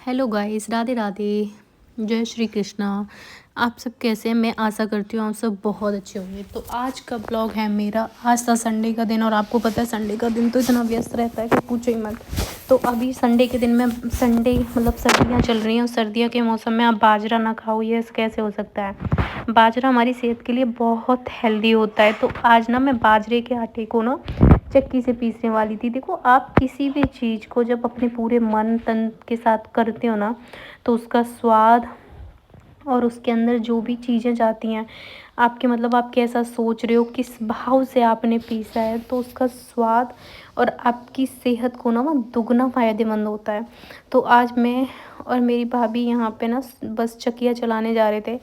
Hello guys, Radhe Radhe. जय श्री कृष्णा। आप सब कैसे हैं? मैं आशा करती हूँ आप सब बहुत अच्छे होंगे। तो आज का ब्लॉग है मेरा। आज था संडे का दिन और आपको पता है संडे का दिन तो इतना व्यस्त रहता है कि पूछो ही मत। तो अभी संडे के दिन में मतलब सर्दियाँ चल रही हैं और सर्दियों के मौसम में आप बाजरा ना खाओ, ये कैसे हो सकता है? बाजरा हमारी सेहत के लिए बहुत हेल्दी होता है। तो आज ना मैं बाजरे के आटे को ना चक्की से पीसने वाली थी। देखो, आप किसी भी चीज़ को जब अपने पूरे मन तन के साथ करते हो ना, तो उसका स्वाद और उसके अंदर जो भी चीज़ें जाती हैं आपके, मतलब आप कैसा सोच रहे हो, किस भाव से आपने पीसा है, तो उसका स्वाद और आपकी सेहत को ना वो दुगना फ़ायदेमंद होता है। तो आज मैं और मेरी भाभी यहाँ पे ना बस चक्कियाँ चलाने जा रहे थे।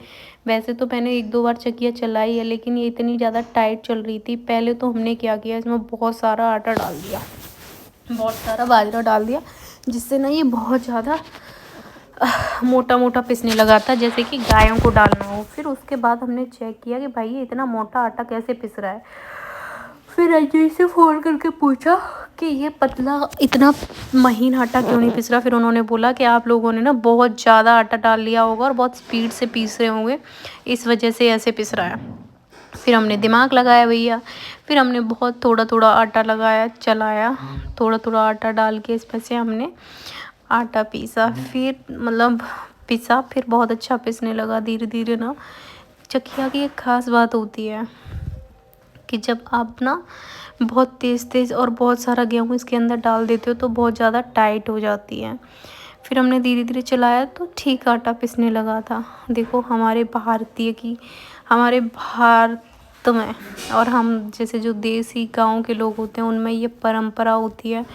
वैसे तो मैंने एक दो बार चक्कियाँ चलाई है, लेकिन ये इतनी ज़्यादा टाइट चल रही थी। पहले तो हमने क्या किया, इसमें बहुत सारा आटा डाल दिया, बहुत सारा बाजरा डाल दिया, जिससे ना ये बहुत ज़्यादा मोटा मोटा पिसने लगा था, जैसे कि गायों को डालना हो। फिर उसके बाद हमने चेक किया कि भाई ये इतना मोटा आटा कैसे पिस रहा है। फिर अजय से फ़ोन करके पूछा कि ये पतला इतना महीन आटा क्यों नहीं पिस रहा। फिर उन्होंने बोला कि आप लोगों ने ना बहुत ज़्यादा आटा डाल लिया होगा और बहुत स्पीड से पीस रहे होंगे, इस वजह से ऐसे पिस रहा है। फिर हमने दिमाग लगाया भैया। फिर हमने बहुत थोड़ा थोड़ा आटा लगाया, चलाया, थोड़ा थोड़ा आटा डाल के इसमें से हमने आटा पीसा। फिर मतलब पिसा, फिर बहुत अच्छा पिसने लगा धीरे धीरे ना। चकिया की एक ख़ास बात होती है कि जब आप ना बहुत तेज़ तेज़ और बहुत सारा गेहूँ इसके अंदर डाल देते हो तो बहुत ज़्यादा टाइट हो जाती है। फिर हमने धीरे धीरे चलाया तो ठीक आटा पिसने लगा था। देखो, हमारे भारत में और हम जैसे जो देसी गाँव के लोग होते हैं उनमें ये परंपरा होती है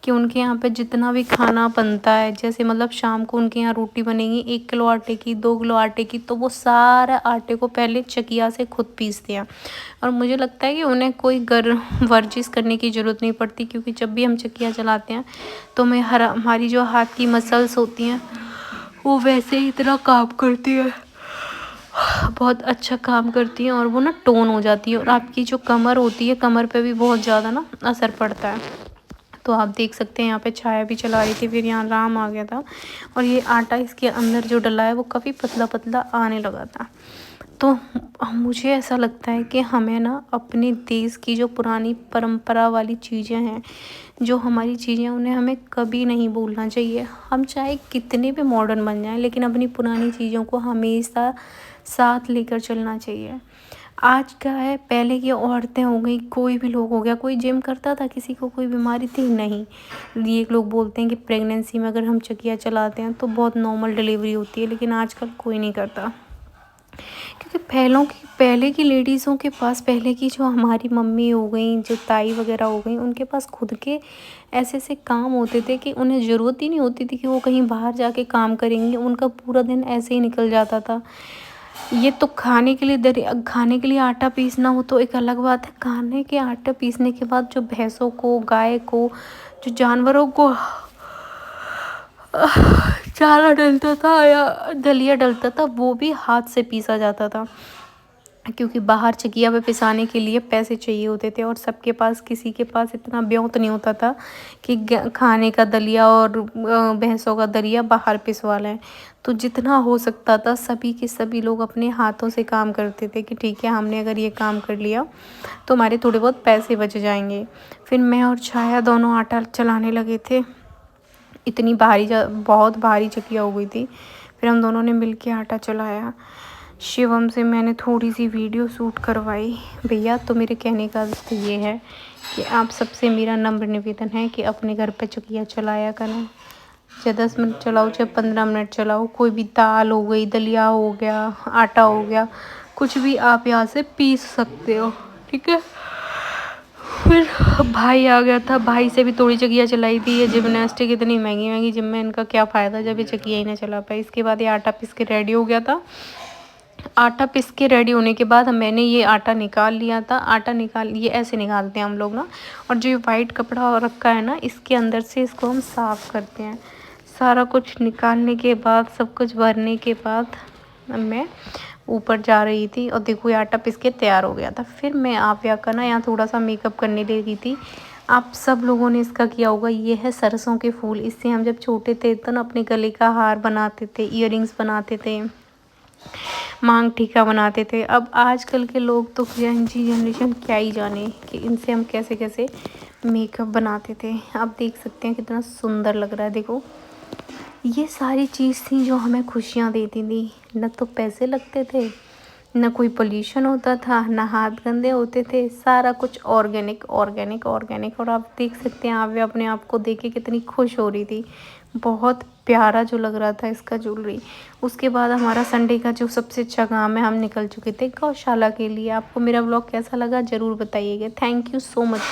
कि उनके यहाँ पे जितना भी खाना बनता है, जैसे मतलब शाम को उनके यहाँ रोटी बनेगी 1 किलो आटे की, 2 किलो आटे की, तो वो सारा आटे को पहले चकिया से खुद पीसते हैं। और मुझे लगता है कि उन्हें कोई वर्जिश करने की ज़रूरत नहीं पड़ती, क्योंकि जब भी हम चकिया चलाते हैं तो हमारी जो हाथ की मसल्स होती हैं वो वैसे ही इतना काम करती है, बहुत अच्छा काम करती हैं, और वो ना टोन हो जाती है। और आपकी जो कमर होती है, कमर पे भी बहुत ज़्यादा ना असर पड़ता है। तो आप देख सकते हैं यहाँ पे छाया भी चला रही थी, फिर यहाँ राम आ गया था और ये आटा इसके अंदर जो डला है वो काफ़ी पतला पतला आने लगा था। तो मुझे ऐसा लगता है कि हमें ना अपने देश की जो पुरानी परंपरा वाली चीज़ें हैं, जो हमारी चीज़ें, उन्हें हमें कभी नहीं भूलना चाहिए। हम चाहे कितने भी मॉडर्न बन जाएं, लेकिन अपनी पुरानी चीज़ों को हमेशा साथ लेकर चलना चाहिए। आज क्या है, पहले की औरतें हो गई, कोई भी लोग हो गया, कोई जिम करता था, किसी को कोई बीमारी थी नहीं। ये लोग बोलते हैं कि प्रेगनेंसी में अगर हम चकिया चलाते हैं तो बहुत नॉर्मल डिलीवरी होती है, लेकिन आजकल कोई नहीं करता। क्योंकि पहले की लेडीज़ों के पास, पहले की जो हमारी मम्मी हो गई, जो ताई वगैरह हो गई, उनके पास खुद के ऐसे ऐसे काम होते थे कि उन्हें ज़रूरत ही नहीं होती थी कि वो कहीं बाहर जाके काम करेंगे। उनका पूरा दिन ऐसे ही निकल जाता था। ये तो खाने के लिए आटा पीसना हो तो एक अलग बात है। खाने के आटा पीसने के बाद जो भैंसों को, गाय को, जो जानवरों को चारा डलता था या दलिया डलता था, वो भी हाथ से पीसा जाता था, क्योंकि बाहर चकिया पे पिसाने के लिए पैसे चाहिए होते थे और सबके पास, किसी के पास इतना ब्योंत नहीं होता था कि खाने का दलिया और भैंसों का दलिया बाहर पिसवा लें। तो जितना हो सकता था सभी के सभी लोग अपने हाथों से काम करते थे कि ठीक है, हमने अगर ये काम कर लिया तो हमारे थोड़े बहुत पैसे बच जाएंगे। फिर मैं और छाया दोनों आटा चलाने लगे थे। इतनी बहुत भारी चकिया हो गई थी। फिर हम दोनों ने मिल के आटा चलाया। शिवम से मैंने थोड़ी सी वीडियो शूट करवाई। भैया, तो मेरे कहने का अर्थ ये है कि आप सबसे मेरा नम्र निवेदन है कि अपने घर पे चकिया चलाया करें। चाहे 10 मिनट चलाओ, चाहे 15 मिनट चलाओ, कोई भी दाल हो गई, दलिया हो गया, आटा हो गया, कुछ भी आप यहाँ से पीस सकते हो, ठीक है। फिर भाई आ गया था, भाई से भी थोड़ी चकिया चलाई थी। ये जिमनास्टिक इतनी महंगी महंगी जिम में, इनका क्या फ़ायदा जब ये चकिया ही ना चला पाए। इसके बाद ये आटा पीस के रेडी हो गया था। आटा पीस के रेडी होने के बाद मैंने ये आटा निकाल लिया था। ये ऐसे निकालते हैं हम लोग ना, और जो ये वाइट कपड़ा रखा है ना, इसके अंदर से इसको हम साफ़ करते हैं। सारा कुछ निकालने के बाद, सब कुछ भरने के बाद मैं ऊपर जा रही थी और देखो ये आटा पीस के तैयार हो गया था। फिर मैं आप या का ना यहाँ थोड़ा सा मेकअप करने लगी थी। आप सब लोगों ने इसका किया होगा। ये है सरसों के फूल। इससे हम जब छोटे थे तो ना अपने गले का हार बनाते थे, इयररिंग्स बनाते थे, मांग टीका बनाते थे। अब आजकल के लोग तो जनरेशन क्या ही जाने कि इनसे हम कैसे कैसे मेकअप बनाते थे। आप देख सकते हैं कितना सुंदर लग रहा है। देखो, ये सारी चीज़ थी जो हमें खुशियाँ देती थी। न तो पैसे लगते थे, न कोई पोल्यूशन होता था, न हाथ गंदे होते थे। सारा कुछ ऑर्गेनिक ऑर्गेनिक ऑर्गेनिक। और आप देख सकते हैं आव्या अपने आप को देख के कितनी खुश हो रही थी। बहुत प्यारा जो लग रहा था इसका ज्वेलरी। उसके बाद हमारा संडे का जो सबसे अच्छा काम है, हम निकल चुके थे गौशाला के लिए। आपको मेरा व्लॉग कैसा लगा ज़रूर बताइएगा। Thank you so much.